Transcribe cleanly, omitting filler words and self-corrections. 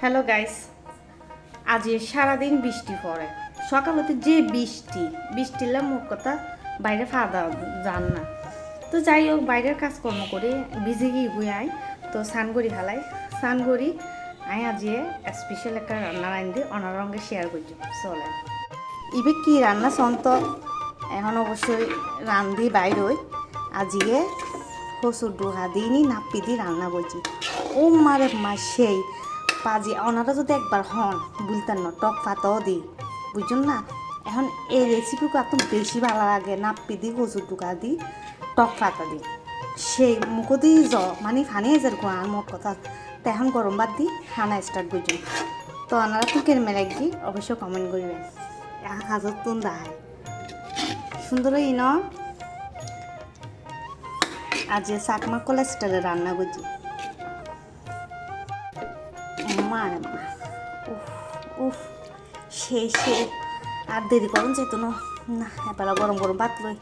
Hello guys, আজ সারাদিন বৃষ্টি পড়ে। সকাল হতে যে বৃষ্টিলে মোট কথা বাইরে ফাঁদা যান না। তো যাই হোক, বাইরের কাজকর্ম করে ভিজে গিয়ে গুয়ে আই। তো স্নান করি হালাই স্নান করি আই আজিয়ে স্পেশাল একটা রান্না রান্ধি অনার রঙে শেয়ার করছি। চলে ইবে কি রান্না সন্ত এখন অবশ্যই রান্ধি বাইরই আজিয়ে হসুর ডোহা দিইনি নাপ্পি দিয়ে রান্না করছি। ও মারে মা সেই পাজি ওনারা যদি একবার হন বুঝতেন না, টক পাতাও দিই বুঝুন না। এখন এই রেসিপিকে এত বেশি ভালো লাগে, নাপ্পি দিই কচুর টুকা দিই টক পাতা দিই সেই মুখো দিই মানে ফানিয়ে যার আর মোট কথা। তো এখন গরম বাদ দিই খানা স্টার্ট করছি। তো ওনারা তো কেরমে লাগি অবশ্যই কমেন্ট করবেন। হাজার তুন দেখায় সুন্দর ই ন আজ চাকমা কলা স্টাইলে রান্না করছি। মার মা উফ উফ সেই আর দেরি করুন যেত না, এবার গরম গরম ভাত লই।